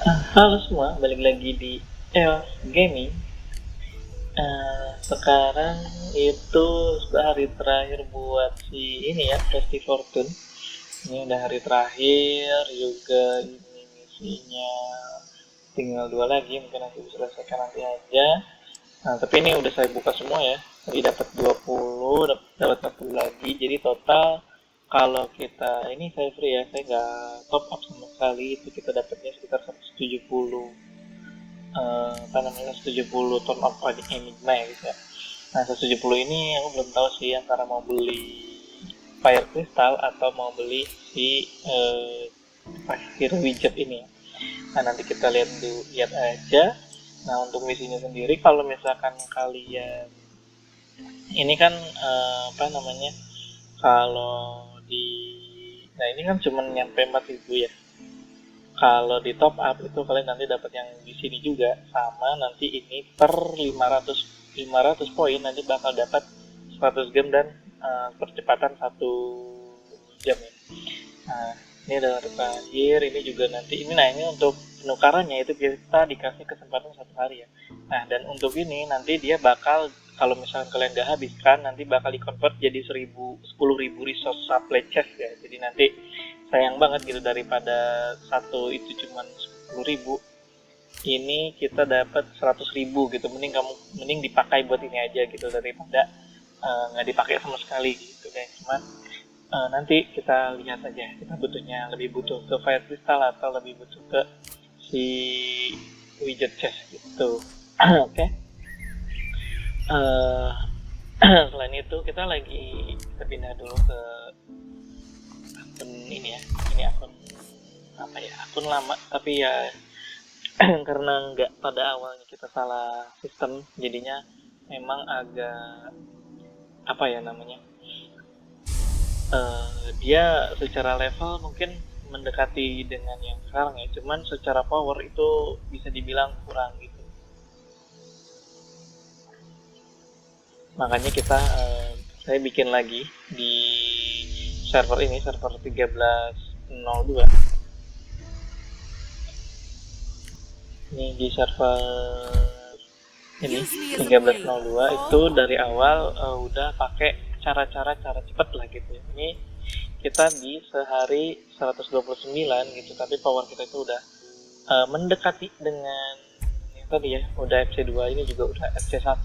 Halo semua, balik lagi di EOS Gaming. Sekarang itu hari terakhir buat si ini ya, Festi Fortune. Ini udah hari terakhir juga, ini misinya tinggal 2 lagi, mungkin nanti bisa selesaikan nanti aja. Nah, tapi ini udah saya buka semua ya. Tadi dapat 20, dapat 40 lagi. Jadi total kalau kita ini saya free ya, saya nggak top up sama sekali, itu kita dapatnya sekitar 170 apa namanya 170 ton of enigma ya gitu ya. Nah 170 ini aku belum tahu sih antara mau beli fire crystal atau mau beli si hero widget ini ya. Nah nanti kita lihat aja. Nah untuk misinya sendiri kalau misalkan kalian ini kan apa namanya kalau di nah ini kan cuma nyampe 4000 ya. Kalau di top up itu kalian nanti dapat yang di sini juga sama nanti ini per 500 poin nanti bakal dapat 100 game dan percepatan 1 jam ya. Nah, ini adalah terakhir ini juga nanti ini untuk penukarannya itu kita dikasih kesempatan 1 hari ya. Nah, dan untuk ini nanti dia bakal kalau misalkan kalian nggak habiskan nanti bakal di-convert jadi 10.000 resource supply chest ya. Jadi nanti sayang banget gitu daripada satu itu cuma 10.000 ini kita dapat 100.000 gitu mending dipakai buat ini aja gitu daripada nggak dipakai sama sekali gitu kan cuman nanti kita lihat aja kita lebih butuh ke fire crystal atau lebih butuh ke si widget chest gitu. Oke. Okay. uh, Selain itu kita pindah dulu ke akun ini ya, ini akun apa ya, akun lama tapi ya karena nggak pada awalnya kita salah sistem jadinya memang agak apa ya namanya dia secara level mungkin mendekati dengan yang sekarang ya cuman secara power itu bisa dibilang kurang gitu makanya saya bikin lagi di server ini server 1302 ini di server ini 1302 itu dari awal udah pakai cara cepet lah gitu ya. Ini kita di sehari 129 gitu tapi power kita itu udah mendekati dengan yang tadi ya udah FC2 ini juga udah FC1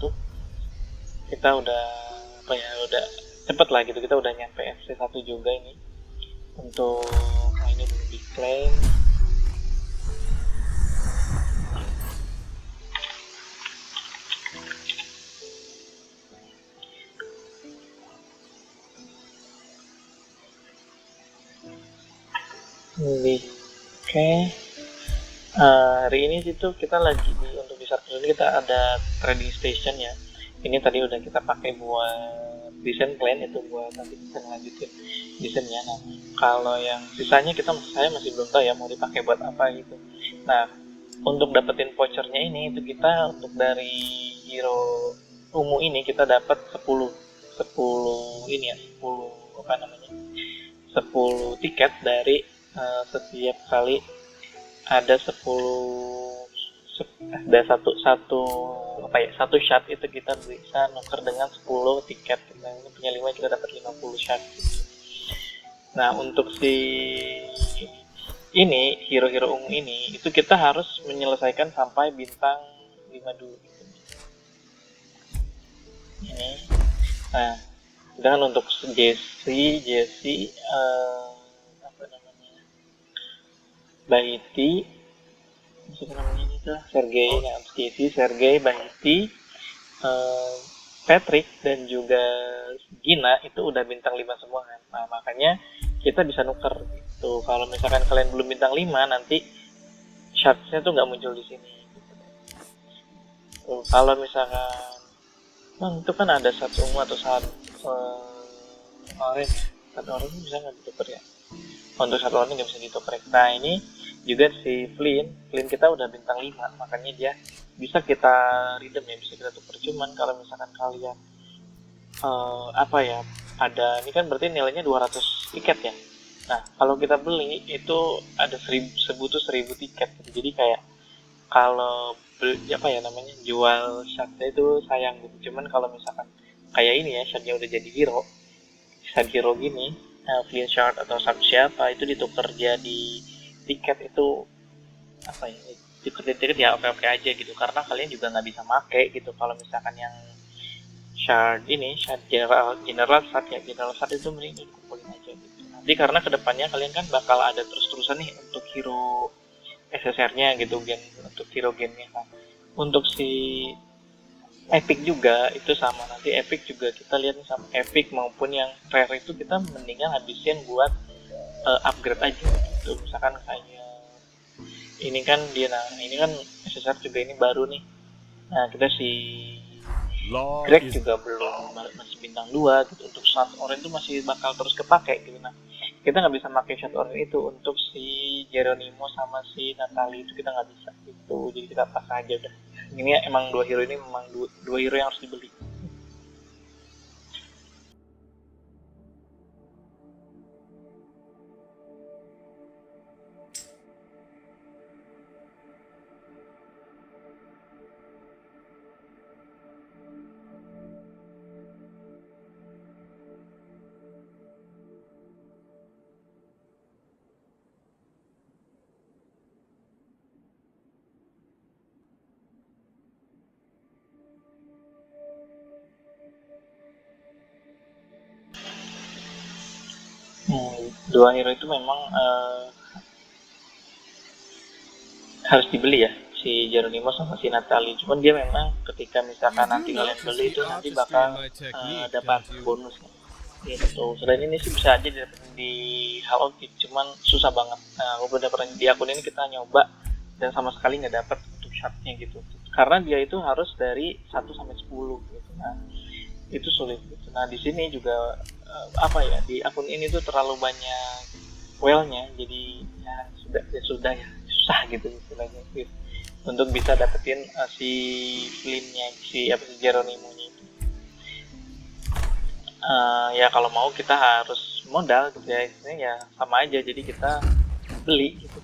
kita udah apa ya udah cepet lah gitu kita udah nyampe FC1 juga ini untuk ini belum diklaim. Oke. Hari ini situ kita lagi untuk di server ini kita ada trading station ya. Ini tadi udah kita pakai buat desain plan itu buat nanti kita lanjutin desainnya. Nah, kalau yang sisanya saya masih belum tahu ya mau dipakai buat apa gitu. Nah, untuk dapetin vouchernya ini itu kita untuk dari hero ungu ini kita dapat 10 ini ya 10 apa namanya 10 tiket dari setiap kali ada 10 ada satu satu apa ya satu shot itu kita bisa nuker dengan 10 tiket kita ini punya 5 kita dapat 50 shot gitu. Nah untuk si ini hero-hero ungu ini itu kita harus menyelesaikan sampai bintang 5 dulu gitu. Ini nah sedangkan untuk Jesse apa namanya Bahiti siapa namanya ini tuh Sergei nah Jesse Sergei Bahiti Patrick dan juga Gina itu udah bintang 5 semua kan. Nah, makanya kita bisa nuker gitu. Kalau misalkan kalian belum bintang 5 nanti shardsnya tuh nggak muncul di sini. Gitu. Tuh, kalau misalkan bang itu kan ada satu ungu atau orange. Satu orange bisa nggak dituker ya? Untuk satu orange nggak bisa dituker. Nah ini juga si Flynn kita udah bintang 5 makanya dia bisa kita redeem ya bisa kita tuker cuman kalau misalkan kalian apa ya ada ini kan berarti nilainya 200 tiket ya Nah, kalau kita beli itu ada 1000 tiket gitu. Jadi kayak kalau beli apa ya namanya, jual shardnya itu sayang gitu. Cuman kalau misalkan kayak ini ya, shardnya udah jadi hero, shard hero gini, clean shard atau shard siapa itu ditukar jadi tiket, itu apa ya, ditukar jadi tiket ya oke-oke aja gitu, karena kalian juga nggak bisa make gitu kalau misalkan yang shard ini, shard general shard ya, general shard itu mending dikumpulin aja gitu. Nanti karena kedepannya kalian kan bakal ada terus-terusan nih untuk hero SSR-nya gitu, untuk hero game-nya kan. Untuk si Epic juga itu sama, nanti Epic juga kita lihat nih, sama Epic maupun yang rare itu kita mendingan habisin buat upgrade aja gitu. Misalkan kayak ini kan dia, nah ini kan SSR juga ini baru nih. Nah kita si Greg juga belum, masih bintang 2 gitu. Untuk shot orange itu masih bakal terus kepake gitu. Nah kita nggak bisa pakai shot orange itu untuk si Geronimo sama si Natalie, itu kita nggak bisa gitu, jadi kita pas aja udah. Ini ya, emang dua hero ini memang dua hero yang harus dibeli. Dua hero itu memang harus dibeli ya, si Geronimo sama si Natalie. Cuman dia memang ketika misalkan nanti kalian beli itu nanti bakal dapat bonus gitu. Selain ini sih bisa aja didapetin di Halo Kit, cuman susah banget. Nah, aku udah pernah di akun ini kita nyoba dan sama sekali nggak dapet untuk shardnya gitu. Karena dia itu harus dari 1 sampai 10 gitu. Nah, itu sulit gitu. Nah, di sini juga apa ya, di akun ini tuh terlalu banyak whale-nya, jadi ya sudah ya susah gitu istilahnya gitu, untuk bisa dapetin si Flynn-nya, si apa si Geronimo-nya itu. Ya kalau mau kita harus modal gitu ya, istilahnya ya sama aja, jadi kita beli gitu.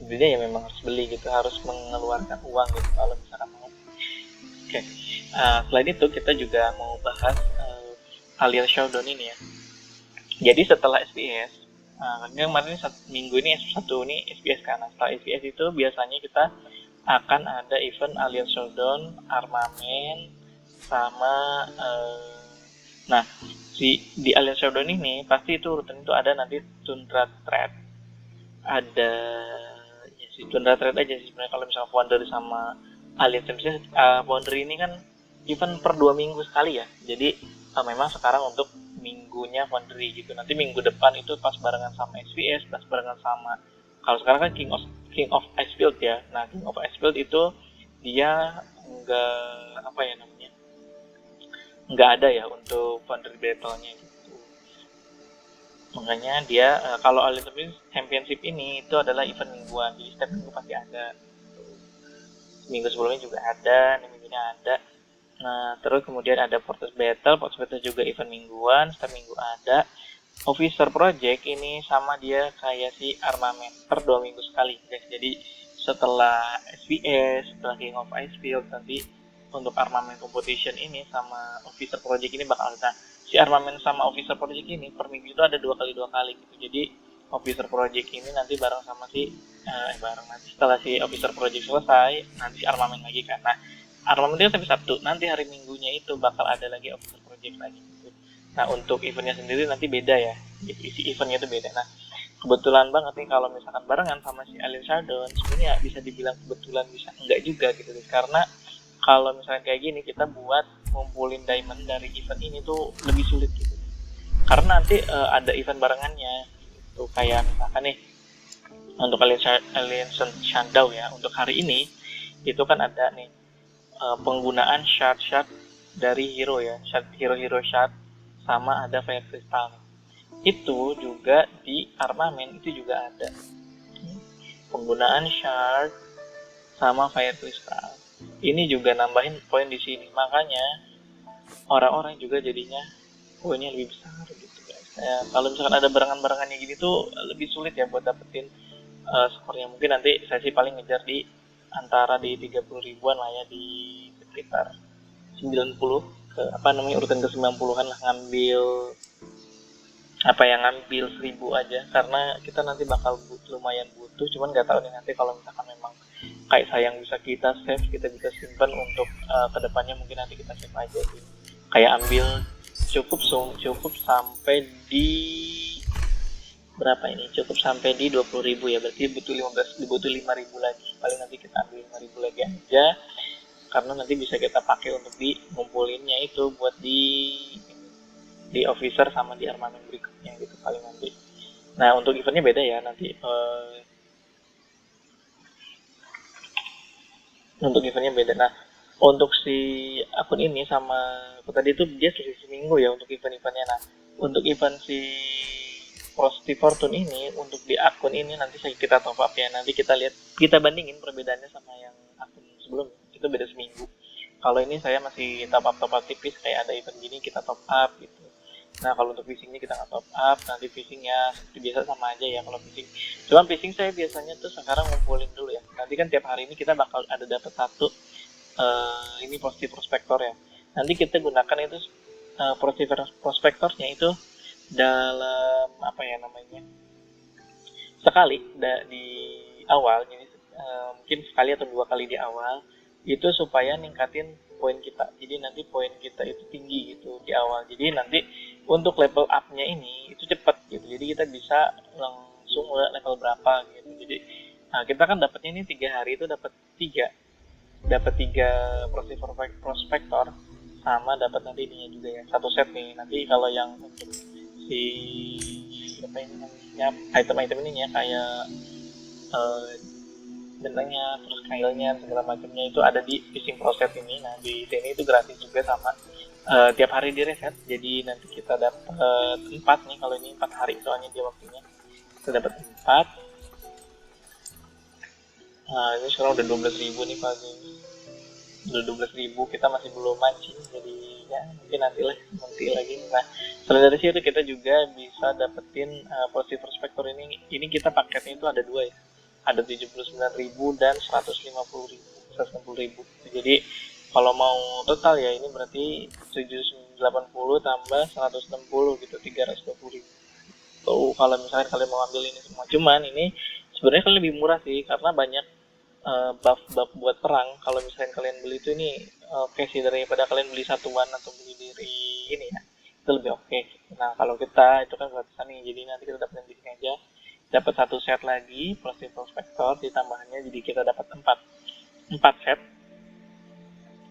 Intinya ya memang harus beli gitu, harus mengeluarkan uang gitu kalau misalkan mau. Oke, selain itu kita juga mau bahas Alien Showdown ini ya. Jadi setelah SPS, kemarin minggu ini satu ini SPS kan. Nah, setelah SPS itu biasanya kita akan ada event Alien Showdown, armamen, sama nah di Alien Showdown ini pasti itu rutin itu ada nanti Tundra Threat, ada ya si Tundra Threat aja sih sebenarnya. Kalau misalnya Foundry sama Alien Champions, Foundry ini kan event per 2 minggu sekali ya, jadi memang sekarang untuk minggunya Foundry gitu. Nanti minggu depan itu pas barengan sama SPS, pas barengan sama, kalau sekarang kan King of Icefield ya. Nah King of Icefield itu dia nggak apa ya namanya, nggak ada ya untuk Foundry Battle-nya gitu. Makanya dia kalau Ultimate Championship ini itu adalah event mingguan, jadi setiap minggu pasti ada. Minggu sebelumnya juga ada, minggu ini ada. Nah, terus kemudian ada Fortress Battle juga event mingguan, setiap minggu ada. Officer Project ini sama dia kayak si Armament per 2 minggu sekali, guys. Jadi setelah SPS, setelah King of Icefield, nanti untuk Armament Competition ini sama Officer Project ini bakal ada. Si Armament sama Officer Project ini per minggu itu ada 2 kali gitu. Jadi Officer Project ini nanti bareng sama si bareng nanti setelah si Officer Project selesai, nanti si Armament lagi kan. Nah, Armament itu sampai Sabtu. Nanti hari Minggunya itu bakal ada lagi Officer Project lagi gitu. Nah untuk eventnya sendiri nanti beda ya, isi eventnya itu beda. Nah kebetulan banget nih kalau misalkan barengan sama si Alien Shadowdown, sebenarnya bisa dibilang kebetulan bisa enggak juga gitu, karena kalau misalkan kayak gini kita buat ngumpulin diamond dari event ini tuh lebih sulit gitu, karena nanti ada event barengannya gitu. Kayak misalkan nih untuk Alien Shadow ya, untuk hari ini itu kan ada nih penggunaan shard dari hero ya, hero shard, sama ada fire crystal. Itu juga di armamen itu juga ada penggunaan shard sama fire crystal. Ini juga nambahin poin di sini, makanya orang-orang juga jadinya poinnya lebih besar gitu guys. Kalau misalkan ada barangan-barangannya gini tuh lebih sulit ya buat dapetin skornya. Mungkin nanti saya sih paling ngejar di antara di 30 ribuan lah ya, di sekitar 90 ke apa namanya urutan ke 90-an lah, ngambil apa yang ngambil 1000 aja karena kita nanti bakal lumayan butuh, cuman nggak tahu nih nanti kalau misalkan memang kayak sayang bisa kita save, kita bisa simpan untuk kedepannya, mungkin nanti kita save aja sih, kayak ambil cukup sampai di berapa ini, cukup sampai di 20 ribu ya, berarti butuh 5 ribu lagi, paling nanti kita ambil 5 ribu lagi aja karena nanti bisa kita pakai untuk di ngumpulinnya itu buat di officer sama di armament berikutnya gitu paling nanti. Nah untuk eventnya beda ya nanti, untuk eventnya beda. Nah untuk si akun ini sama aku tadi itu dia seminggu ya untuk event-eventnya. Nah untuk event si Frosty Fortune ini, untuk di akun ini nanti kita top up ya, nanti kita lihat, kita bandingin perbedaannya sama yang akun sebelumnya, itu beda seminggu. Kalau ini saya masih top up tipis, kayak ada event gini kita top up gitu. Nah kalau untuk phishingnya kita nggak top up, nanti phishingnya seperti biasa sama aja ya kalau phishing. Cuman phishing saya biasanya tuh sekarang ngumpulin dulu ya. Nanti kan tiap hari ini kita bakal ada dapat satu ini positif prospektor ya. Nanti kita gunakan itu positif prospektornya itu dalam apa ya namanya, sekali di awal, jadi mungkin sekali atau 2 kali di awal itu supaya ningkatin poin kita, jadi nanti poin kita itu tinggi gitu di awal, jadi nanti untuk level up-nya ini itu cepat gitu, jadi kita bisa langsung level berapa gitu. Jadi kita kan dapatnya ini 3 hari itu dapat tiga prospektor, sama dapat nanti ininya juga ya, satu set nih. Nanti kalau yang untuk si apa ini namanya, item-item ini ya, kayak uh, bentengnya, terus kailnya, segala macamnya itu ada di fishing proses ini. Nah di sini itu gratis juga, sama tiap hari di reset, jadi nanti kita dapat 4 nih, kalau ini 4 hari soalnya dia waktunya, kita dapat 4. Nah ini sekarang udah 12 ribu nih pagi, udah 12 ribu, kita masih belum mancing, jadi ya mungkin nanti lagi. Nah selain dari situ kita juga bisa dapetin posisi prospektor ini kita paketnya itu ada 2 ya, ada 79 ribu dan 150 ribu. Jadi kalau mau total ya ini berarti 780 tambah 160 gitu, 320 ribu tuh kalau misalkan kalian mau ambil ini semua. Cuman ini sebenarnya kalian lebih murah sih karena banyak buff buat perang. Kalau misalnya kalian beli itu ini oke sih, daripada kalian beli satuan atau beli dari ini ya, itu lebih oke. Nah kalau kita itu kan gratisan nih, jadi nanti kita dapetin di sini aja, dapat satu set lagi plus prospektor ditambahannya, jadi kita dapat 4 set.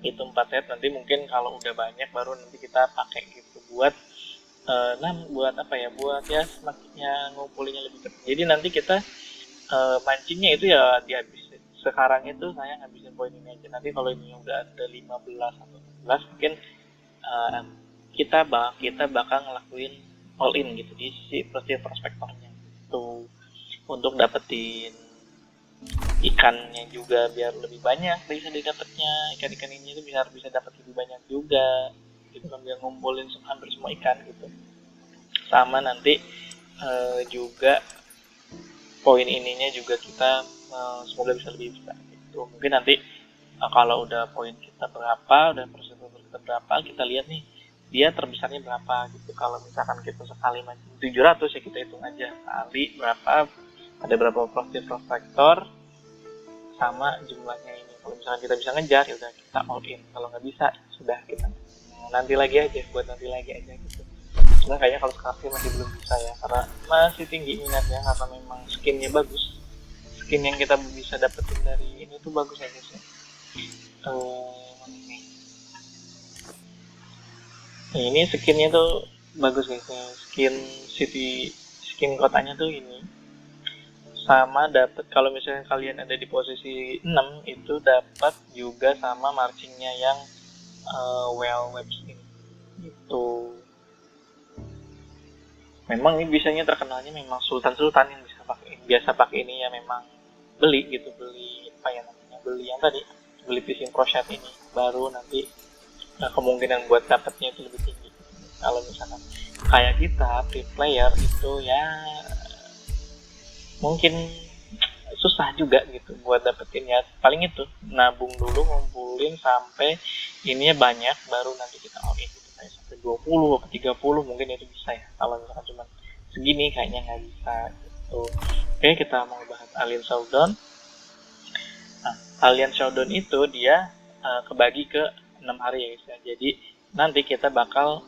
Itu 4 set, nanti mungkin kalau udah banyak baru nanti kita pakai gitu buat buat apa ya, buat ya semakinnya ngumpulinnya lebih cepat. Jadi nanti kita mancingnya itu ya dihabis sekarang itu saya ngabisin poin ini aja, nanti kalau ini udah ada 15 atau 16 mungkin uh, kita bakal ngelakuin all in gitu di si prospektornya itu, untuk dapetin ikannya juga biar lebih banyak bisa didapatnya, ikan-ikan ini itu bisa dapat lebih banyak juga gitu kan, biar ngumpulin hampir semua ikan gitu. Sama nanti juga poin ininya juga kita semoga bisa lebih besar gitu. Mungkin nanti kalau udah poin kita berapa, udah persentase kita berapa, kita lihat nih dia terbesarnya berapa gitu. Kalau misalkan kita sekali mancing 700 ya kita hitung aja kali berapa, ada berapa prospektor sama jumlahnya ini. Kalau misalkan kita bisa ngejar ya udah kita all in, kalau nggak bisa sudah kita nanti lagi aja, buat nanti lagi aja gitu. Sebenarnya kayaknya kalau sekarang masih belum bisa ya, karena masih tinggi minatnya, karena memang skinnya bagus, skin yang kita bisa dapetin dari ini tuh bagus ya guys ya. Ini skinnya tuh bagus guys ya, skin kotanya tuh ini. Sama dapat kalau misalnya kalian ada di posisi 6 itu dapat juga sama marchingnya yang well webs ini itu. Memang ini biasanya terkenalnya memang sultan-sultan yang biasa pakai ini ya, memang beli gitu, beli apa ya namanya, beli yang tadi, beli fishing crochet ini, baru nanti kemungkinan buat dapatnya itu lebih tinggi kalau misalkan. kayak kita free player itu ya mungkin susah juga gitu buat dapetin, ya paling itu nabung dulu, ngumpulin sampai ininya banyak, baru nanti kita all in gitu, kayak sampai 20 atau 30 mungkin itu bisa ya. Kalau misalkan cuma segini kayaknya nggak bisa gitu. Oke, kita mau bahas Alien Showdown. Nah, Alien Showdown itu dia kebagi ke 6 hari ya guys ya. Jadi nanti kita bakal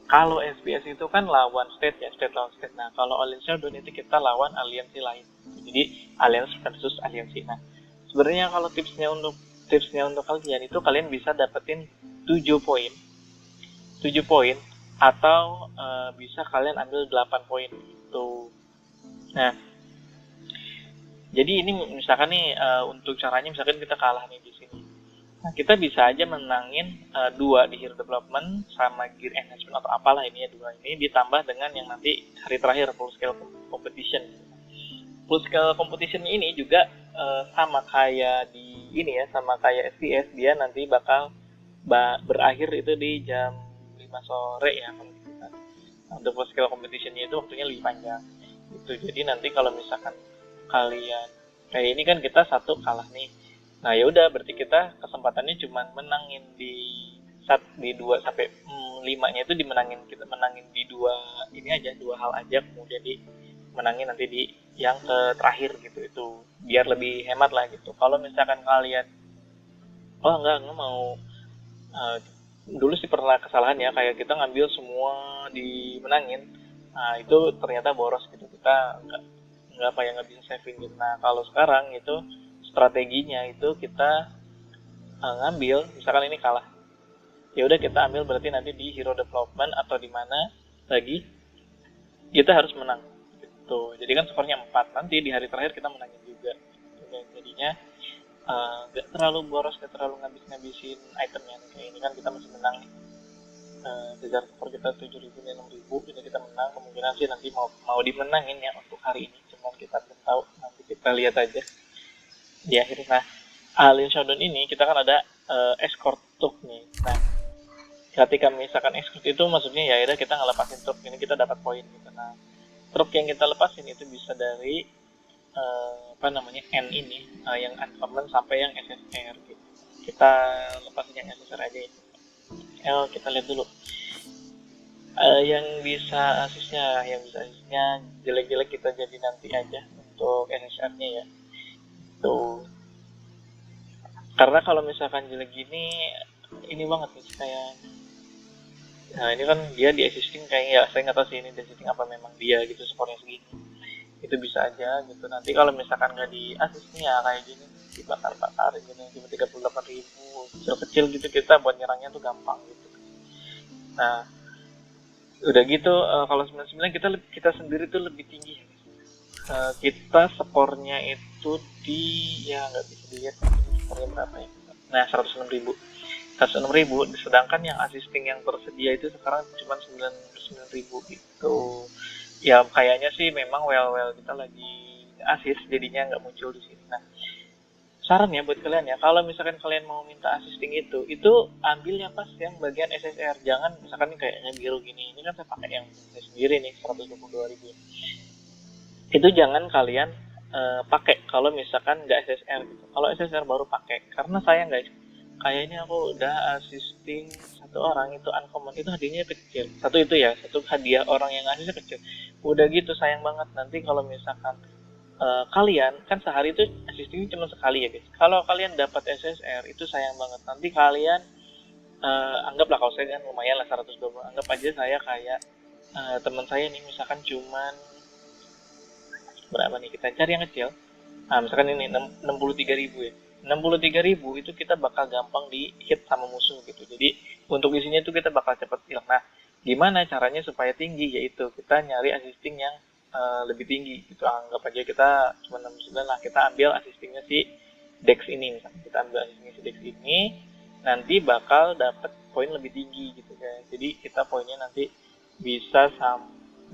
kalau SBS itu kan lawan state ya, state lawan state. Nah, kalau Alien Showdown itu kita lawan aliansi lain. Jadi alliance versus aliansi. Nah, sebenarnya kalau tipsnya untuk kalian itu kalian bisa dapetin 7 poin. 7 poin atau bisa kalian ambil 8 poin gitu. Nah, jadi ini misalkan nih untuk caranya misalkan kita kalah nih di sini. Nah, kita bisa aja menangin 2 di hero development sama gear enhancement atau apalah ini ya, 2 ini ditambah dengan yang nanti hari terakhir full scale competition. Full scale competition ini juga sama kayak di ini ya, sama kayak SPS, dia nanti bakal berakhir itu di jam 5 sore ya. Nah, untuk full scale competitionnya itu waktunya lebih panjang gitu. Jadi nanti kalau misalkan kalian kayak ini kan kita satu kalah nih, nah ya udah berarti kita kesempatannya cuma menangin di 2 sampai 5-nya itu dimenangin, kita menangin di 2 ini aja, 2 hal aja, kemudian di menangin nanti di yang terakhir gitu, itu biar lebih hemat lah gitu. Kalau misalkan kalian enggak mau dulu sih pernah kesalahan ya, kayak kita ngambil semua dimenangin, nah itu ternyata boros gitu, kita nggak bisa saving gitu. Nah kalau sekarang itu strateginya itu kita ngambil misalkan ini kalah, ya udah kita ambil berarti nanti di hero development atau di mana lagi kita harus menang gitu. Jadi kan skornya 4, nanti di hari terakhir kita menangin juga gitu. Jadinya nggak terlalu boros, nggak terlalu ngabisin itemnya nih. Kayak ini kan kita masih menang nih, kejar skor kita 7.000 dan 6.000, jadi kita menang. Kemungkinan sih nanti mau dimenangin ya untuk hari ini, cuman kita belum tahu, nanti kita lihat aja di akhir. Nah, Alien Showdown ini kita kan ada escort truk nih. Nah, ketika misalkan escort itu maksudnya ya udah kita ngelepasin truk ini, kita dapat poin gitu. Nah, truk yang kita lepasin itu bisa dari N ini, yang uncommon sampai yang SSR gitu. Kita lepasin yang SSR aja ya. Kita lihat dulu. Yang bisa asisnya jelek-jelek kita jadi nanti aja untuk SSR-nya ya. Tuh. Karena kalau misalkan jelek gini, ini banget nih kayak, nah ini kan dia di existing kayak, ya saya nggak tahu sih ini di existing apa memang dia gitu skornya segini. Itu bisa aja gitu. Nanti kalau misalkan nggak di asisnya kayak gini, dibakar-bakar gini cuma 38.000, kecil-kecil gitu, kita buat nyerangnya tuh gampang gitu. Nah, udah gitu kalau 99 kita sendiri tuh lebih tinggi. Kita skornya itu di, ya nggak bisa dilihat skornya berapa ya. Nah, 106.000. 106.000, sedangkan yang assisting yang tersedia itu sekarang cuma 99.000 gitu. Ya kayaknya sih memang well kita lagi assist, jadinya nggak muncul di sini. Nah, saran ya buat kalian ya, kalau misalkan kalian mau minta assisting itu ambilnya pas yang bagian SSR. Jangan misalkan kayaknya biru gini, ini kan saya pakai yang saya sendiri nih 122.000. Itu jangan kalian pakai kalau misalkan nggak SSR gitu. Kalau SSR baru pakai, karena sayang guys, kayaknya aku udah assisting satu orang itu uncommon, itu hadiahnya kecil. Satu hadiah orang yang ngasihnya kecil. Udah gitu sayang banget nanti kalau misalkan kalian kan sehari itu assisting cuma sekali ya guys. Kalau kalian dapat SSR itu sayang banget. Nanti kalian anggaplah, kalau saya kan lumayan lah 120. Anggap aja saya kayak teman saya nih, misalkan cuman berapa nih, kita cari yang kecil. Nah, misalkan ini 63.000 ya. 63.000 itu kita bakal gampang di hit sama musuh gitu. Jadi untuk isinya itu kita bakal cepet hilang. Nah, gimana caranya supaya tinggi? Yaitu kita nyari assisting yang lebih tinggi gitu. Anggap aja kita cuma 69 lah, kita ambil assistingnya si Dex ini. Misalkan kita ambil assistingnya si Dex ini, nanti bakal dapat poin lebih tinggi gitu kan. Jadi kita poinnya nanti bisa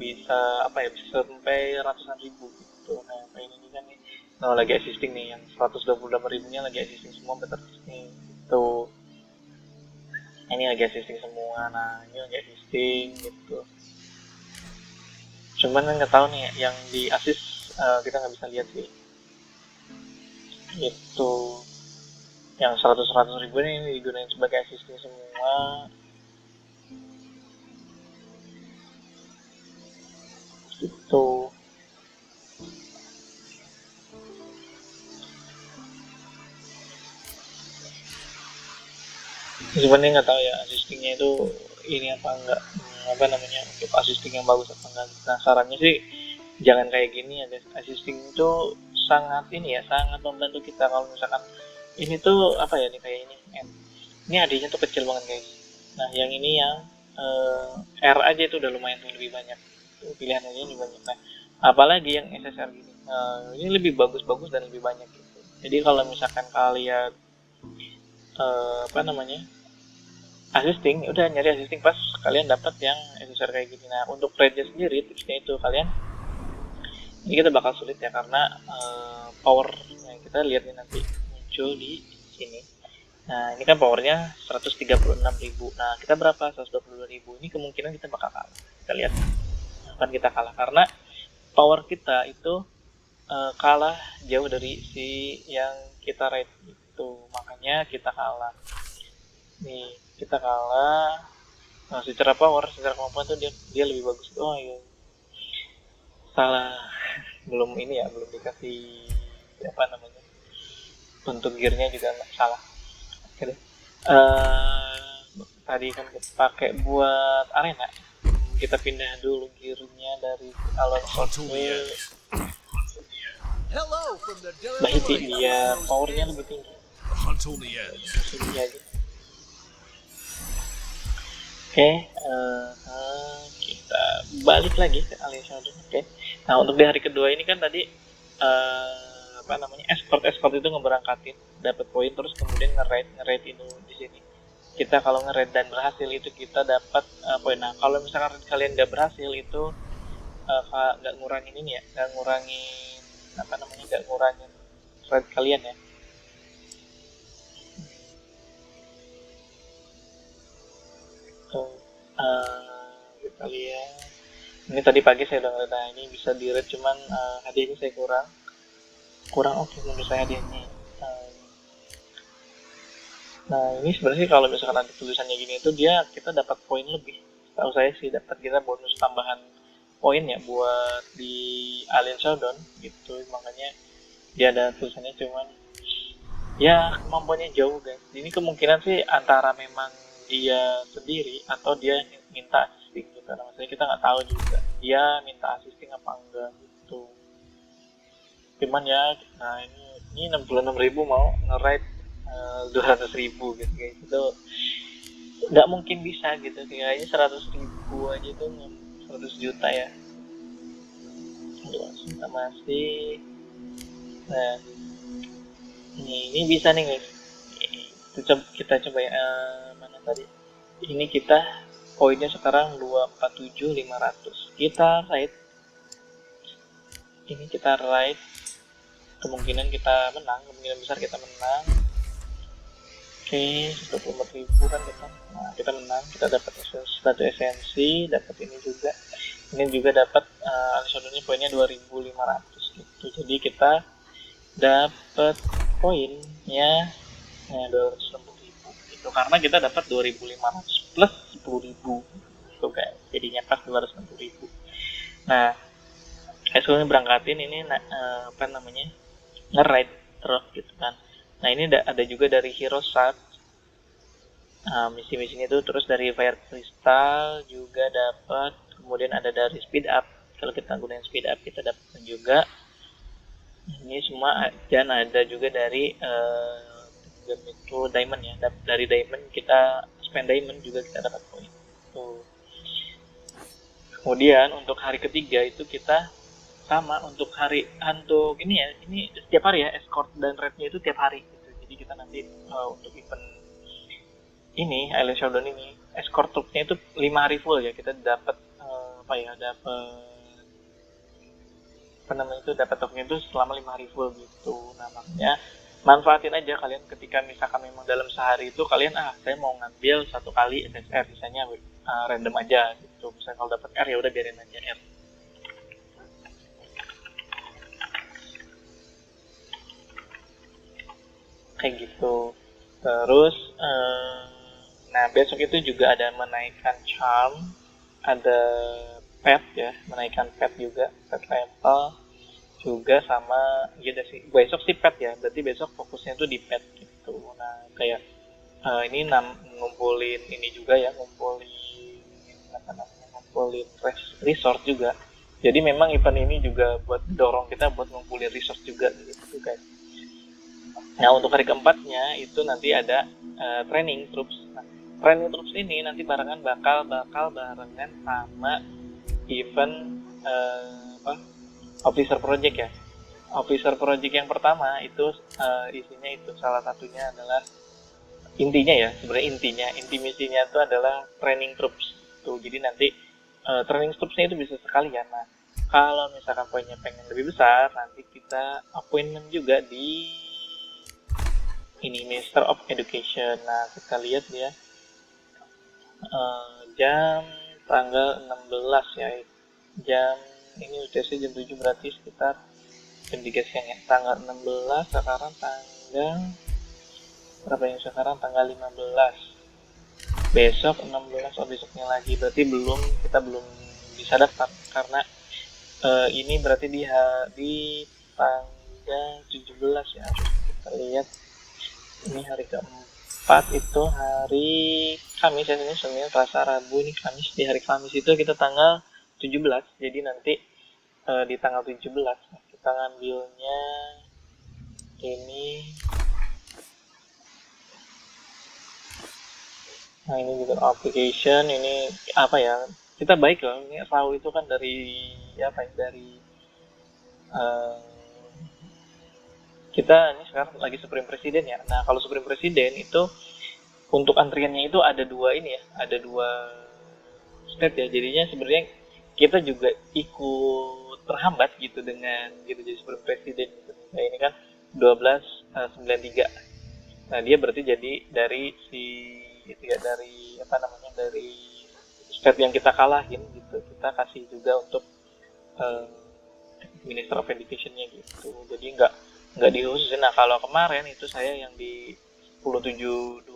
bisa bisa sampai ratusan ribu gitu. Nah, kayak ini kan nih, nah lagi assisting nih, yang 128.000-nya lagi assisting semua, better assisting gitu. ini lagi assisting semua, nah ini lagi assisting gitu. Cuman kan nggak tahu nih yang di assist kita nggak bisa lihat sih. Itu yang 100 ribu ini digunakan sebagai assisting semua. Itu sebenarnya nggak tahu ya assistingnya itu ini apa enggak, apa namanya, untuk assisting yang bagus apa enggak. Nah sarannya sih jangan kayak gini ya guys. Assisting itu sangat ini ya, sangat membantu kita kalau misalkan ini tuh apa ya nih, kayak ini adanya tuh kecil banget guys. Nah yang ini yang R aja itu udah lumayan tuh, lebih banyak tuh, pilihan aja lebih banyak. Nah apalagi yang SSR gini, ini lebih bagus-bagus dan lebih banyak gitu. Jadi kalau misalkan kalian apa namanya, assisting, udah nyari assisting pas kalian dapat yang SSR kayak gini. Nah untuk rate sendiri tipsnya itu kalian, ini kita bakal sulit ya karena power yang kita lihat nih nanti muncul di sini. Nah ini kan powernya 136.000. Nah kita berapa? 122.000. Ini kemungkinan kita bakal kalah. Kita lihat akan kita kalah karena power kita itu kalah jauh dari si yang kita rate itu, makanya kita kalah. Nih kita kalah. Nah, secara power, secara kemampuan tuh dia lebih bagus. Oh iya, salah, belum ini ya, belum dikasih apa namanya, bentuk gearnya juga nggak salah. Oke deh. Tadi kan kita pakai buat arena, kita pindah dulu gearnya dari Alonso ke Bahiti biar powernya lebih tinggi. Sini aja. Oke, kita balik lagi ke Alicia dulu. Oke. Nah untuk di hari kedua ini kan tadi apa namanya, escort itu ngeberangkatin, dapat poin, terus kemudian nge-raid itu di sini. Kita kalau nge-raid dan berhasil itu kita dapat poin. Nah kalau misalkan kalian nggak berhasil itu nggak ngurangin ini ya, nggak ngurangin apa namanya, nggak ngurangin raid kalian ya. Tuh, kita lihat. Ini tadi pagi saya udah ngeliat, nah ini bisa di rate, cuman hadiahnya saya kurang oke menurut saya hadiahnya. Nah ini sebenarnya kalau misalkan ada tulisannya gini itu dia kita dapat poin lebih. Tahu saya sih dapat kita bonus tambahan poin ya buat di Alien Showdown gitu, makanya dia ada tulisannya, cuman ya kemampuannya jauh guys. Ini kemungkinan sih antara memang dia sendiri atau dia minta assisting gitu. Nah, maksudnya kita nggak tahu juga dia minta assisting apa enggak gitu. Cuman ya, nah ini 66.000 mau nge-ride 200.000 gitu guys. Itu nggak mungkin bisa gitu, kayaknya 100.000 aja tuh 100 juta ya. Aduh, kita masih. Nah ini bisa nih guys, kita coba ya, mana tadi, ini kita poinnya sekarang 247.500. Kita raid, ini kita raid, kemungkinan kita menang, kemungkinan besar kita menang. Oke, 24.000 kan kita. Nah kita menang, kita dapat satu esensi, dapat ini juga. Ini juga dapat Alisodonnya poinnya 2.500 gitu. Jadi kita dapat poinnya 260.000 gitu, karena kita dapat 2.500 plus 10.000 gitu guys, jadinya pas 260.000. Nah Eskulnya berangkatin ini apa namanya, nge-ride terus gitu kan. Nah ini ada juga dari Hero Shard, misi-misinya itu, terus dari Fire Crystal juga dapat, kemudian ada dari Speed Up, kalau kita gunain Speed Up kita dapat juga. Ini semua, dan ada juga dari itu diamond ya, dari diamond kita spend diamond juga kita dapat poin tuh. Kemudian untuk hari ketiga itu kita sama, untuk hari untuk ini ya, ini setiap hari ya, escort dan raidnya itu tiap hari gitu. Jadi kita nanti untuk event ini Island Showdown ini, escort truknya itu 5 hari full ya, kita dapat apa ya, dapat apa namanya itu, dapat truknya itu selama 5 hari full gitu. Nah makanya manfaatin aja kalian ketika misalkan memang dalam sehari itu kalian saya mau ngambil satu kali SSR, misalnya random aja gitu. Misalnya kalau dapat R ya udah biarin aja R. Kayak gitu. Terus nah besok itu juga ada menaikkan charm, ada pet ya, menaikkan pet juga, pet level juga sama gitu sih. Besok sih pet ya, berarti besok fokusnya tuh di pet gitu. Nah kayak ini ngumpulin ini juga ya, ngumpulin apa namanya, ngumpulin resource juga. Jadi memang event ini juga buat dorong kita buat ngumpulin resource juga gitu guys. Nah untuk hari keempatnya itu nanti ada training troops. Nah, training troops ini nanti bakal barengan sama event officer project ya. Officer project yang pertama itu isinya itu salah satunya adalah intinya ya, sebenarnya inti misinya itu adalah training troops tuh. Jadi nanti training troopsnya itu bisa sekalian. Nah kalau misalkan poinnya pengen lebih besar, nanti kita appointment juga di ini Minister of Education. Nah kita lihat ya, jam tanggal 16 ya, jam ini udah sih jam 7 berarti sekitar jam 3 siang ya, tanggal 16. Sekarang tanggal berapa yang sekarang, tanggal 15, besok 16. Oh besoknya lagi, berarti kita belum bisa daftar karena ini berarti di tanggal 17 ya. Kita lihat ini hari keempat itu hari Kamis ya, ini Senin, Selasa, Rabu, ini Kamis. Di hari Kamis itu kita tanggal 17, jadi nanti di tanggal 17 kita ngambilnya ini. Nah ini juga application, ini apa ya, kita baik loh, ini RAW itu kan dari apa ya, dari kita ini sekarang lagi Supreme Presiden ya. Nah kalau Supreme Presiden itu untuk antriannya itu ada dua ini ya, ada dua step ya, jadinya sebenarnya kita juga ikut terhambat gitu dengan gitu jadi Supreme Presiden gitu. Nah ini kan 1293. Nah dia berarti jadi dari si itu ya, dari apa namanya, dari step yang kita kalahin gitu, kita kasih juga untuk uh, Minister of Education-nya gitu. Jadi nggak dihususin. Nah kalau kemarin itu saya yang di 1072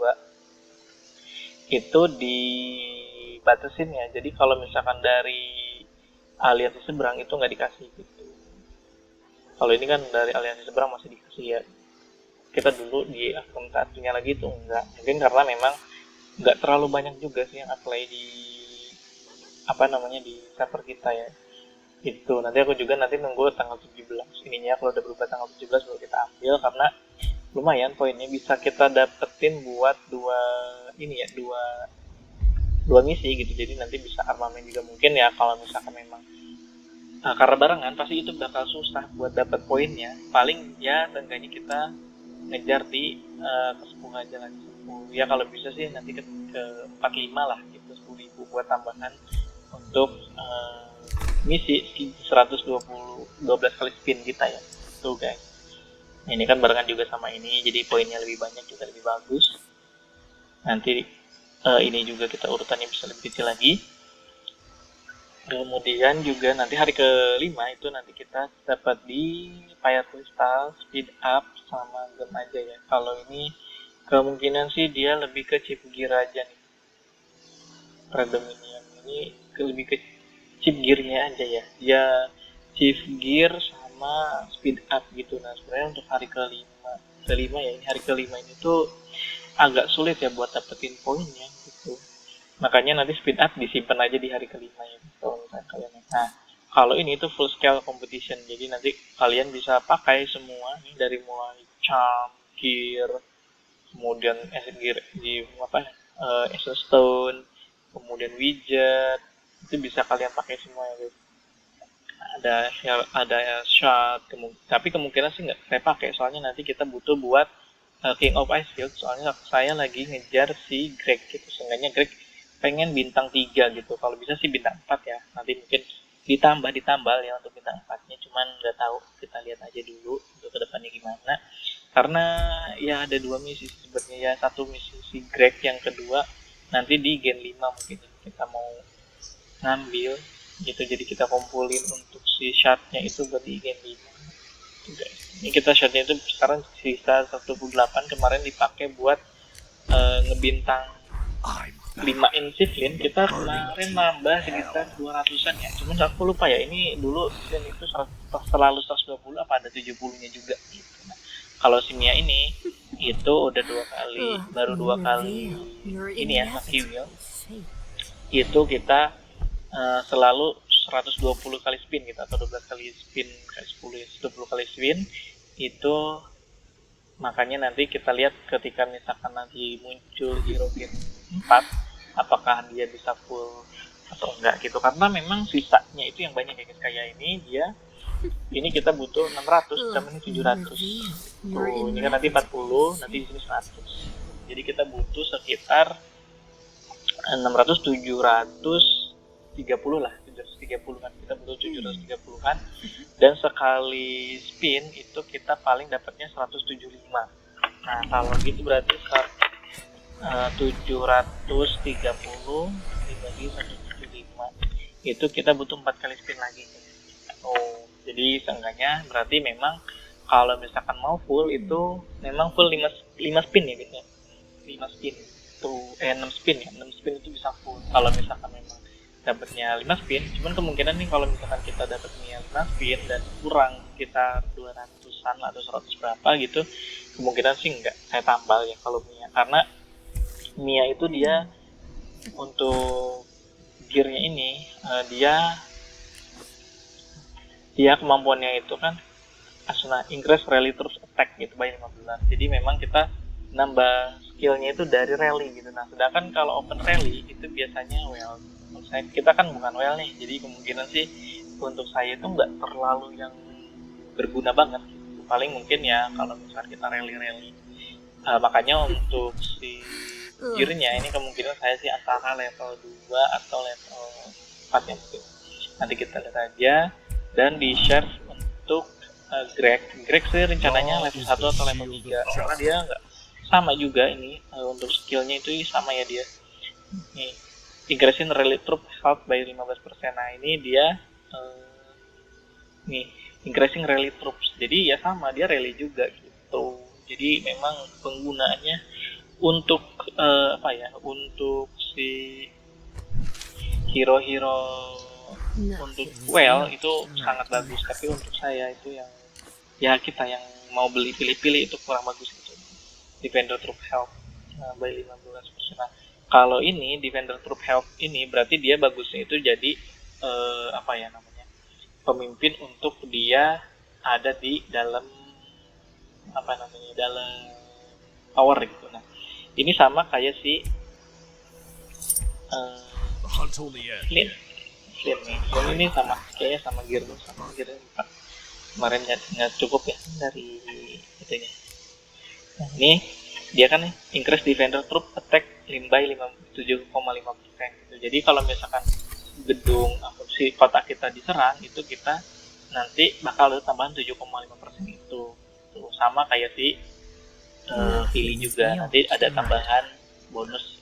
itu dibatasin ya. Jadi kalau misalkan dari aliansi seberang itu nggak dikasih gitu. Kalau ini kan dari aliansi seberang masih dikasih ya. Kita dulu di akun satunya lagi itu enggak. Mungkin karena memang nggak terlalu banyak juga sih yang apply di apa namanya di server kita ya. Itu nanti aku juga nanti nunggu tanggal 17 ininya, kalau udah berubah tanggal 17 baru kita ambil, karena lumayan poinnya bisa kita dapetin buat ini ya, dua misi gitu. Jadi nanti bisa armamen juga mungkin ya, kalau misalkan memang karena barengan pasti itu bakal susah buat dapat poinnya. Paling ya seenggaknya kita ngejar di ke 10 aja lagi, 10 ya kalau bisa sih nanti ke 45 lah gitu, 10.000 buat tambahan untuk misi 120 12 kali spin kita ya tuh guys. Nah, ini kan barengan juga sama ini, jadi poinnya lebih banyak juga lebih bagus. Nanti ini juga kita urutannya bisa lebih kecil lagi. Kemudian juga nanti hari kelima itu nanti kita dapat di Fire Crystal, Speed Up, sama Gem aja ya. Kalau ini kemungkinan sih dia lebih ke chip gear aja nih. Random ini yang ini lebih ke chip gearnya aja ya. Dia chip gear sama speed up gitu. Nah sebenarnya untuk hari kelima ya, ini hari kelima ini tuh agak sulit ya buat dapetin poinnya gitu. Makanya nanti speed up disimpan aja di hari kelima ya kalau misalnya kalian. Nah kalau ini itu full scale competition, jadi nanti kalian bisa pakai semua nih, dari mulai charm, gear, kemudian gear di apa ya, stone, kemudian widget, itu bisa kalian pakai semua ya guys. Ada shot, tapi kemungkinan sih nggak saya pakai, soalnya nanti kita butuh buat King of Icefield. Soalnya saya lagi ngejar si Greg gitu, seenggaknya Greg pengen bintang 3 gitu, kalau bisa sih bintang 4 ya, nanti mungkin ditambal ya untuk bintang 4 nya, cuman nggak tahu, kita lihat aja dulu untuk kedepannya gimana. Karena ya ada dua misi sebenarnya, ya satu misi si Greg, yang kedua nanti di Gen 5 mungkin kita mau ngambil gitu, jadi kita kumpulin untuk si shardnya itu buat di Gen 5 gitu guys. Ini kita shardnya itu sekarang sisa 128, kemarin dipakai buat ngebintang 5 insiflin, kita kemarin nambah sekitar 200-an ya, cuman aku lupa ya ini dulu dan itu selalu 120 apa ada 70-nya juga gitu. Nah, kalau si Mia ini itu udah 2 kali, baru 2 kali ini ya Lucky Wheel itu kita selalu 120 kali spin gitu, atau 12 kali spin kali 10 ya, 20 kali spin itu. Makanya nanti kita lihat ketika misalkan nanti muncul hero Gen 4 apakah dia bisa full atau enggak gitu, karena memang sisanya itu yang banyak ya guys. Kayak ini kita butuh 600 sama ini 700 tuh, ini kan nanti 40, nanti di sini 100, jadi kita butuh sekitar 600 730 lah, 730 kan, kita butuh 730 kan, dan sekali spin itu kita paling dapatnya 175. Nah kalau gitu berarti 730 dibagi 175 itu kita butuh 4 kali spin lagi. Oh, jadi seenggaknya berarti memang kalau misalkan mau full itu memang full 5 spin ya biasanya. 5 spin tuh 6 spin ya, 6 spin itu bisa full kalau misalkan memang dapatnya 5 spin. Cuman kemungkinan nih kalau misalkan kita dapatnya 5 spin dan kurang kita 200-an atau 100 berapa gitu, kemungkinan sih enggak saya tambal ya kalau Mia, karena Mia itu dia untuk gearnya ini dia kemampuannya itu kan Asuna increase rally terus attack gitu by 15. Jadi memang kita nambah skillnya itu dari rally gitu. Nah sedangkan kalau open rally itu biasanya well, kita kan bukan well nih, jadi kemungkinan sih untuk saya itu nggak terlalu yang berguna banget gitu. Paling mungkin ya kalau misalnya kita rally makanya untuk si gearnya ini kemungkinan saya sih antara level 2 atau level 4 ya mungkin. Nanti kita lihat aja. Dan di share untuk Greg sih rencananya level 1 atau level 3 karena dia nggak sama juga ini untuk skillnya itu sama ya dia. Nih, increasing rally troop health by 15%. Nah ini dia nih increasing rally troops. Jadi ya sama dia rally juga gitu. Jadi memang penggunaannya untuk untuk si hero-hero untuk well itu sangat bagus, tapi untuk saya itu yang ya kita yang mau beli pilih-pilih itu kurang bagus gitu. Defender Troop Health by 15%. Nah, kalau ini Defender Troop Health ini berarti dia bagusnya itu jadi pemimpin untuk dia ada di dalam dalam tower gitu. Nah, ini sama kayak si Flint nih. Ini sama kayaknya sama gear 4 kemarin nggak cukup ya dari itunya. Nah, ini dia kan increase defender troop attack by 7,5% gitu. Jadi kalau misalkan gedung si kota kita diserang itu kita nanti bakal ada tambahan 7,5% itu. Tuh, sama kayak si pilih juga nanti ada tambahan bonus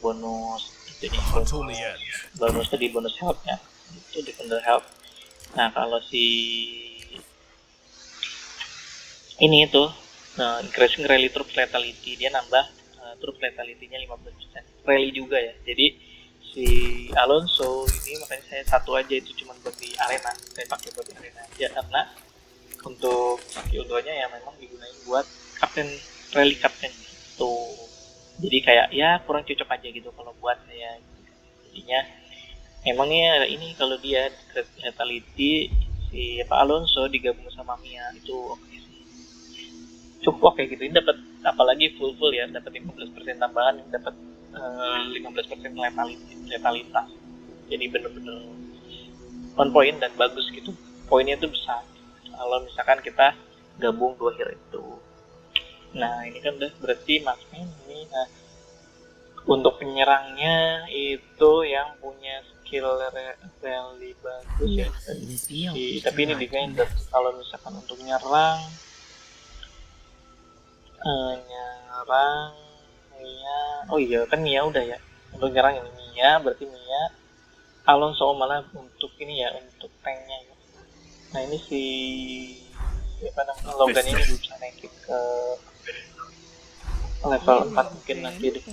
bonus health-nya itu defender health. Nah kalau si ini itu increasing rally troop lethality, dia nambah troop lethality-nya 15%. Rally juga ya, jadi si Alonso ini makanya saya satu aja itu cuma buat di arena, saya pakai buat di arena aja karena untuk skill 2-nya ya memang digunain buat rally captain gitu. Jadi kayak ya kurang cocok aja gitu kalau buat saya. Jadinya emangnya ini kalau dia lethality si Alonso digabung sama Mia itu oke sih, cukup kayak gitu. Ini dapat apalagi full ya, dapat 15% tambahan, dapat 15% letalitas. Jadi bener-bener on point dan bagus gitu, poinnya itu besar kalau misalkan kita gabung dua hero itu. Nah ini kan udah berarti maksudnya ini untuk penyerangnya itu yang punya skill rally bagus ya. Tapi ini defender. Kalau misalkan untuk nyerang Nyerang Mia. Oh iya kan Mia udah ya. Untuk nyerang ini Mia, berarti Mia. Alonso malah untuk ini ya, untuk tanknya ya. Nah ini si apa namanya Logan ini bisa naikin ke level 4 mungkin nanti deh.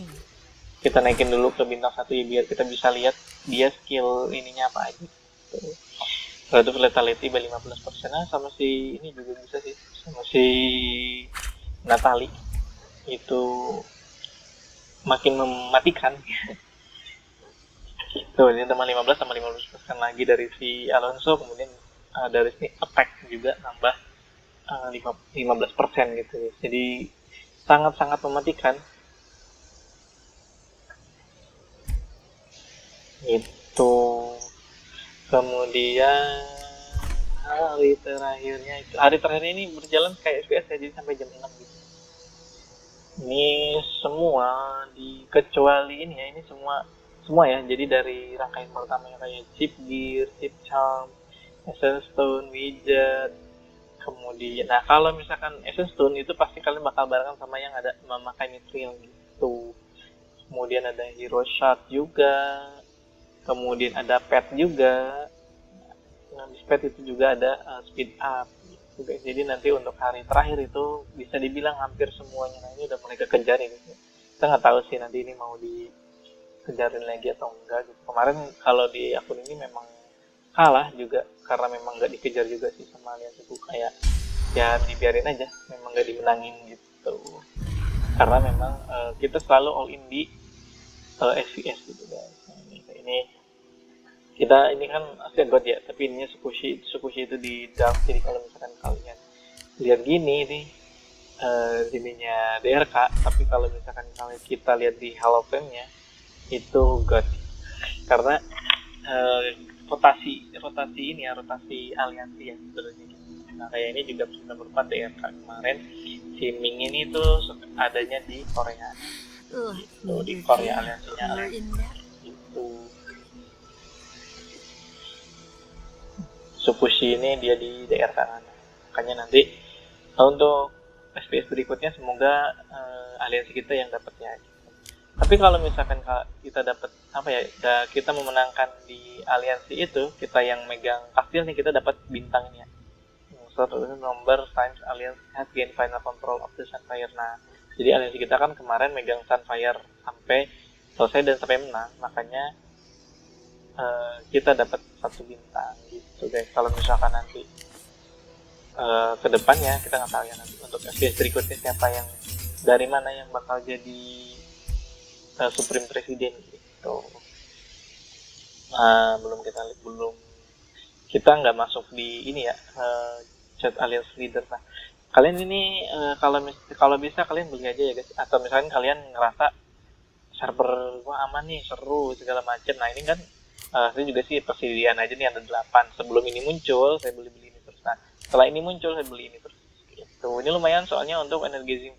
Kita naikin dulu ke bintang 1 ya biar kita bisa lihat dia skill ininya apa aja. Relative lethality by 15%. Nah, sama si ini juga bisa sih. Sama si Natali itu makin mematikan. Tuh, ini tambah 15 tambah 15% lagi dari si Alonso, kemudian dari si attack juga nambah 15% gitu. Jadi sangat-sangat mematikan. Itu kemudian hari terakhir ini berjalan kayak FPS ya, jadi sampai jam 6 gitu. Ini semua kecuali ini ya, ini semua ya. Jadi dari rangkaian pertama yang kayak chip gear, chip charm, essence stone, widget, kemudian nah kalau misalkan essence stone itu pasti kalian bakal barengan sama yang ada memakai mithril gitu. Kemudian ada hero shot juga, kemudian ada pet juga. Nah, di pet itu juga ada speed up gitu. Jadi nanti untuk hari terakhir itu bisa dibilang hampir semuanya. Nah ini udah mulai kekejar ini. Kita nggak tahu sih nanti ini mau dikejarin lagi atau enggak gitu. Kemarin kalau di akun ini memang kalah juga karena memang nggak dikejar juga sih sama Allianz itu, kayak ya dibiarin aja, memang nggak dimenangin gitu. Karena memang kita selalu all in di SVS gitu guys. Nah, ini kita ini kan Asia God ya, tapi ininya Tsukushi itu di dark. Jadi kalau misalkan kalian lihat gini nih ininya DRK, tapi kalau misalkan kita lihat di Hall of Fame-nya itu God, karena rotasi ini ya, rotasi aliansi ya sebenarnya. Nah kayak ini juga sudah berupa DRK kemarin, si Ming ini tuh adanya di Korea, itu di Korea aliansinya itu. Tsukushi ini dia di daerah kanan. Makanya nanti untuk SPS berikutnya semoga aliansi kita yang dapat ya. Tapi kalau misalkan kita dapat apa ya, kita memenangkan di aliansi itu, kita yang megang kastil nih, kita dapat bintangnya. Satu number times alliance has gained final control of the Sunfire. Nah, jadi aliansi kita kan kemarin megang Sunfire sampai selesai dan sampai menang, makanya kita dapat 1 bintang gitu guys. Kalau misalkan nanti ke depannya kita nggak tahu ya, nanti untuk FPS berikutnya siapa yang dari mana yang bakal jadi Supreme Presiden gitu. Belum kita nggak masuk di ini ya, chat alias leader. Nah kalian ini kalau bisa kalian beli aja ya guys, atau misalkan kalian ngerasa server gua aman nih, seru segala macam. Nah ini kan saya juga sih persediaan aja nih ada 8. Sebelum ini muncul saya beli ini terus. Nah setelah ini muncul saya beli ini terus gitu. Ini lumayan soalnya untuk energizing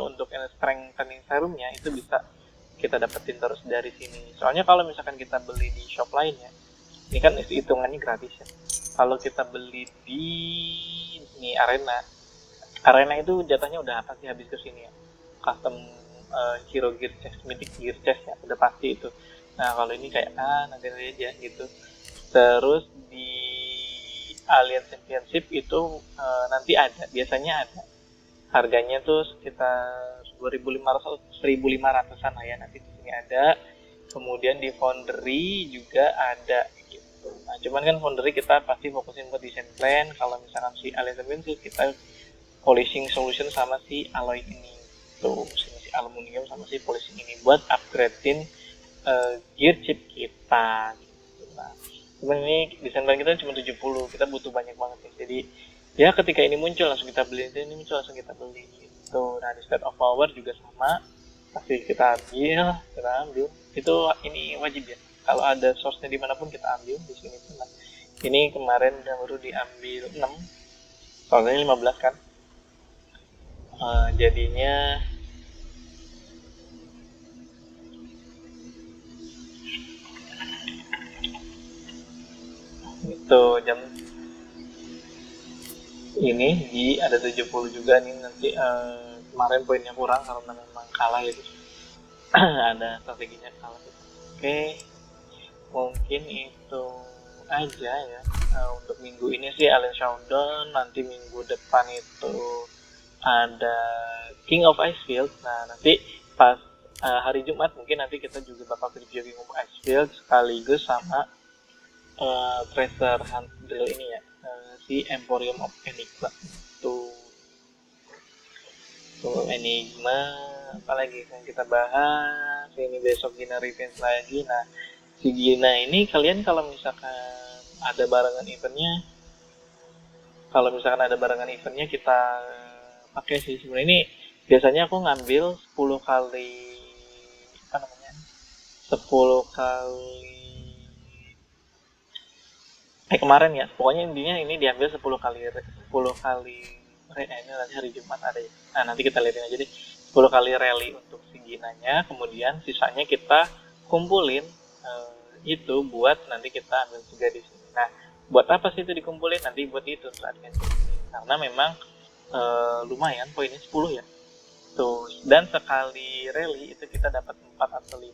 untuk strengthening serumnya itu bisa kita dapetin terus dari sini. Soalnya kalau misalkan kita beli di shop lainnya, ini kan hitungannya gratis ya. Kalau kita beli di ini arena itu jatahnya udah pasti habis ke sini ya. Custom hero gear chest, mythic gear chest ya, udah pasti itu. Nah kalau ini kayak nanti aja gitu. Terus di Alien Championship itu nanti ada, biasanya ada. Harganya tuh sekitar 1.500-an lah ya, nanti di sini ada. Kemudian di Foundry juga ada gitu. Nah cuman kan Foundry kita pasti fokusin buat desain plan. Kalau misalkan si Alien Championship kita polishing solution sama si alloy ini tuh, si aluminium sama si polishing ini buat upgradein gear chip kita gitu. Nah cuman ini desain plan kita cuma 70, kita butuh banyak banget nih. Jadi ya ketika ini muncul langsung kita beli, ini muncul langsung kita beli gitu. Nah di state of power juga sama, pasti kita ambil itu, ini wajib ya, kalau ada source-nya dimanapun kita ambil di sini pun. Nah, ini kemarin baru diambil 6, soalnya 15 kan. Jadinya itu ini di ada 70 juga nih nanti, kemarin poinnya kurang karena memang kalah ya. Ada strateginya kalah. Oke, mungkin itu aja ya, untuk minggu ini sih Allen Showdown. Nanti minggu depan itu ada King of Icefield. Nah nanti pas hari Jumat mungkin nanti kita juga bakal review King of Icefield sekaligus sama treasure hunt drill ini ya, si Emporium of Enigma tuh. Enigma apalagi yang kita bahas ini besok Gina Revenge lagi. Nah si Gina ini kalian kalau misalkan ada barengan eventnya, kita pakai sih sebenarnya. Ini biasanya aku ngambil 10 kali apa namanya 10 kali kemarin ya, pokoknya intinya ini diambil 10 kali ini nanti hari Jumat ada ya. Nah nanti kita lihatin aja deh 10 kali rally untuk si Ginanya, kemudian sisanya kita kumpulin, itu buat nanti kita ambil juga di sini. Nah buat apa sih itu dikumpulin? Nanti buat itu karena memang lumayan poinnya 10 ya tuh, dan sekali rally itu kita dapat 4 atau 5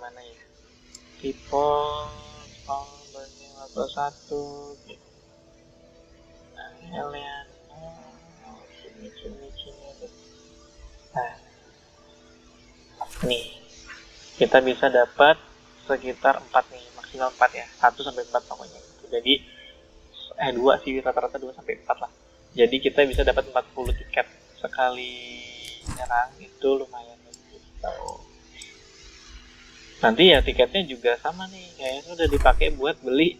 mana ya, tipe atau satu gitu. Nah, nah nih kita bisa dapat sekitar 4 nih, maksimal 4 ya, 1 sampai 4 pokoknya. Jadi 2 sih, rata-rata 2 sampai 4 lah. Jadi kita bisa dapat 40 tiket sekali nyerang, itu lumayan gitu. Nanti ya tiketnya juga sama nih, kayaknya udah dipakai buat beli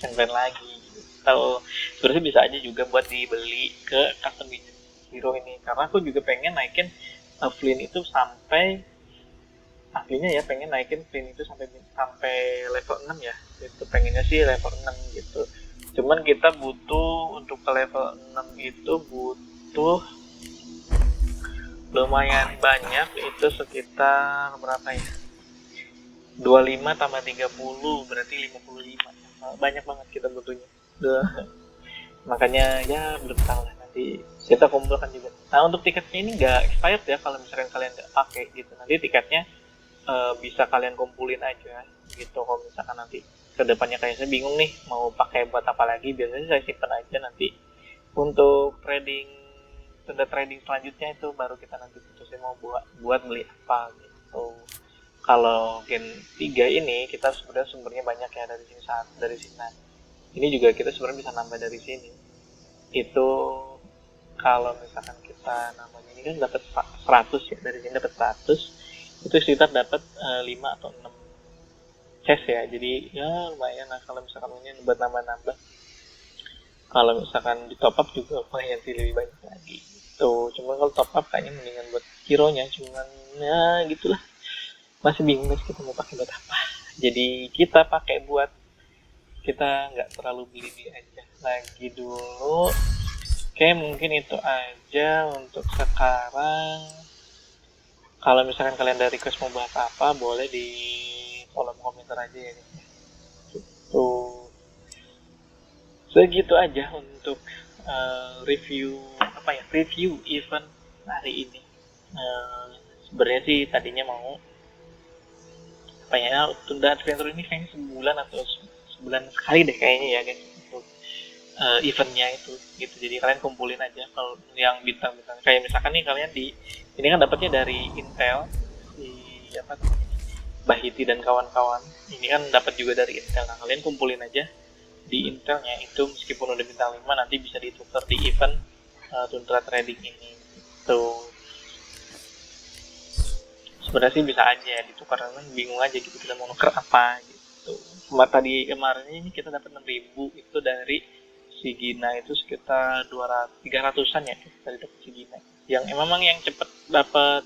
event lagi gitu. Sebenarnya bisa aja juga buat dibeli ke custom hero ini, karena aku juga pengen naikin Flynn itu sampai aslinya ya, pengen naikin Flynn itu sampai level 6 ya, itu pengennya sih level 6 gitu. Cuman kita butuh untuk ke level 6 itu butuh lumayan banyak, itu sekitar berapa ya, 25 tambah 30 berarti 55. Banyak banget kita butuhnya. Makanya ya bentar lah, nanti kita kumpulkan juga. Nah untuk tiketnya ini nggak expired ya, kalau misalkan kalian nggak pakai gitu, nanti tiketnya bisa kalian kumpulin aja gitu. Kalau misalkan nanti kedepannya kayak saya bingung nih mau pakai buat apa lagi, biasanya saya simpan aja, nanti untuk tunda trading selanjutnya itu baru kita nanti putusin mau buat beli apa gitu. Kalau Gen 3 ini kita sebenarnya sumbernya banyak ya, dari sini. Nah, ini juga kita sebenarnya bisa nambah dari sini. Itu kalau misalkan kita namanya ini kan dapat 100 ya, dari sini dapat 100, itu sekitar dapat 5 atau 6 chest ya. Jadi ya lumayan lah kalau misalkan ini buat nambah-nambah. Kalau misalkan di top up juga lumayan sih, lebih banyak lagi gitu. Cuma kalau top up kayaknya mendingan buat hero nya, cuman ya gitulah, masih bingung guys kita mau pakai buat apa. Jadi kita pakai buat, kita nggak terlalu beli aja lagi dulu. Oke, mungkin itu aja untuk sekarang. Kalau misalkan kalian ada request mau bahas apa, boleh di kolom komentar aja ya. Gitu. Segitu aja untuk review event hari ini. Sebenarnya sih tadinya mau tunda adventure ini kayaknya sebulan atau sebulan sekali deh kayaknya ya guys, untuk eventnya itu gitu. Jadi kalian kumpulin aja kalau yang bintang-bintang, kayak misalkan nih kalian ini kan dapatnya dari Intel, di apa namanya, Bahiti dan kawan-kawan ini kan dapat juga dari Intel. Nah kalian kumpulin aja di Intelnya itu, meskipun udah bintang 5 nanti bisa ditukar di event Tundra Trading ini gitu. Sebenarnya sih bisa aja ditukar, kan bingung aja gitu kita mau nuker apa gitu. Kemarin ini kita dapat 6.000 itu dari si Gina, itu sekitar 300-an ya dari dapat si Gina, yang memang yang cepet dapat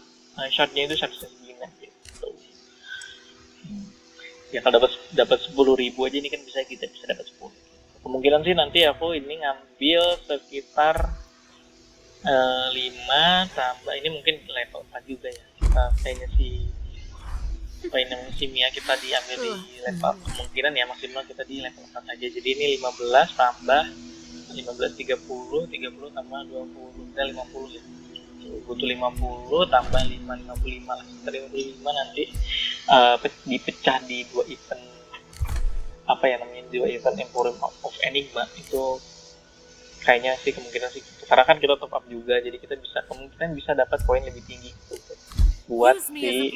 shotnya itu shot si Gina gitu. Ya kalau dapat 10.000 aja ini kan kita bisa dapat 10. Kemungkinan sih nanti aku ini ngambil sekitar 5 tambah ini mungkin level 4 juga ya. Kayaknya sih apa ini namanya simia kita diambil di level, kemungkinan ya maksimal kita di level 4 aja. Jadi ini 15 tambah 15 30 tambah 20 kita 50 ya. Butuh 50 tambah 5 55 lah. Sekitar 55 nanti dipecah di dua event apa ya namanya, dua event Emporium of Enigma itu kayaknya sih kemungkinan sih gitu. Karena kan kita top up juga, jadi kita bisa kemungkinan bisa dapat poin lebih tinggi gitu buat si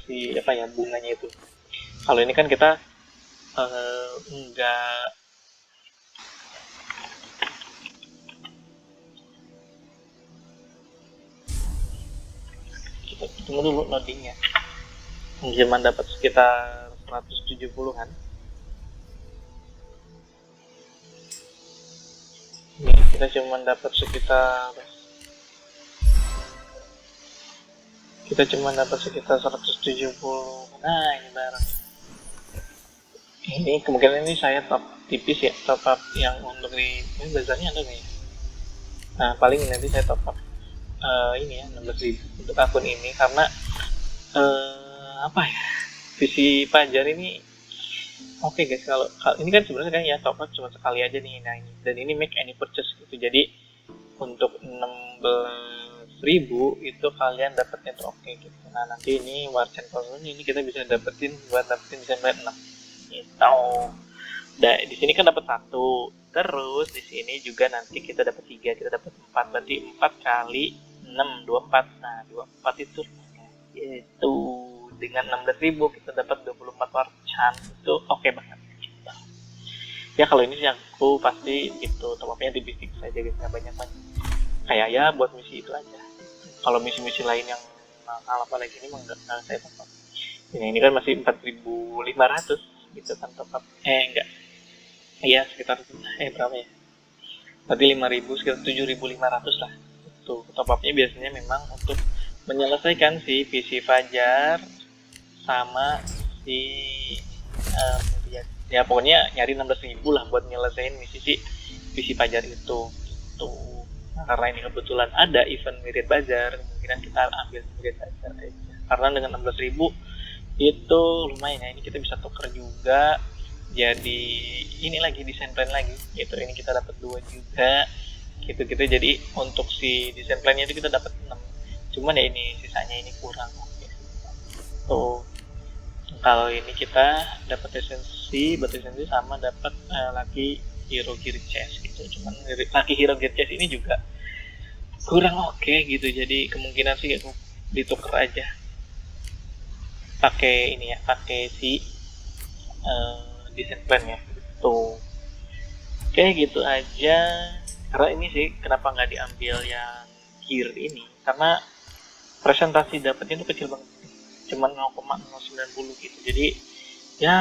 si apa ya bunganya itu. Kalau ini kan kita enggak kita tunggu dulu loadingnya. Cuma dapat sekitar 170-an. Ini kita cuma dapat sekitar 170. Nah, ini barang. Ini kemungkinan ini saya top tipis ya, top up yang untuk di ini bazarnya ada nggak ya? Nah, paling nanti saya top up ini ya 16.000 untuk akun ini karena apa ya? Visi Pajar ini oke guys, kalau ini kan sebenarnya kan ya top up cuma sekali aja nih, nah ini dan ini make any purchase gitu. Jadi untuk 16.000 itu kalian dapatnya tuh oke gitu. Nah nanti ini Warchan Colony ini kita bisa dapetin bisa sampai 6 gitu. Nah, di sini kan dapat 1. Terus di sini juga nanti kita dapat 3, kita dapat 4. Berarti 4 kali 6 24. Nah, 24 itu itu dengan 16.000 kita dapat 24 Warchan. Itu oke banget gitu. Ya kalau ini sih aku pasti itu top up-nya di bisik saja guys, nggak banyak-banyak. Kayak ya buat misi itu aja. Kalau misi-misi lain yang nakal apa lagi ini enggak saya top up. Ini kan masih 4.500 gitu kan top up. Enggak. Iya sekitar berapa ya? Berarti 5.000 sekitar 7.500 lah. Itu top up-nya biasanya memang untuk menyelesaikan si PC Fajar sama si ya pokoknya nyari 16.000 lah buat nyelesain misi si PC Fajar itu gitu. Nah, karena ini kebetulan ada event Mirip Bazar, kemungkinan kita ambil Mirip Bazar aja. Karena dengan 16.000 itu lumayan ya, ini kita bisa tuker juga jadi ini lagi desain plan lagi gitu. Ini kita dapat 2 juga gitu jadi untuk si desain plannya itu kita dapat 6, cuman ya ini sisanya ini kurang tuh. Kalau ini kita dapat esensi sama dapat lagi Hero Gear Chest gitu, cuman lagi Hero Gear Chest ini juga kurang oke gitu. Jadi kemungkinan sih aku ditukar aja pakai ini ya, pakai si desain plan ya gitu. Oke gitu aja. Karena ini sih kenapa nggak diambil yang gear ini, karena presentasi dapatnya itu kecil banget, cuma 0,090 gitu. Jadi ya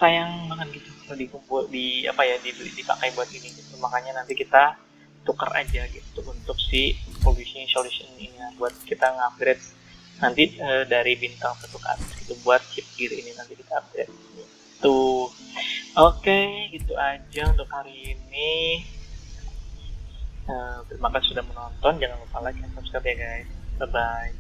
sayang banget gitu kalau dikumpul di apa ya dipakai buat ini gitu. Makanya nanti kita tukar aja gitu untuk si publishing solution ini ya, buat kita ngupgrade nanti dari bintang 1 ke atas gitu buat chip gear ini nanti kita upgrade gitu. Oke, gitu aja untuk hari ini. Terima kasih sudah menonton. Jangan lupa like dan subscribe ya guys. Bye bye.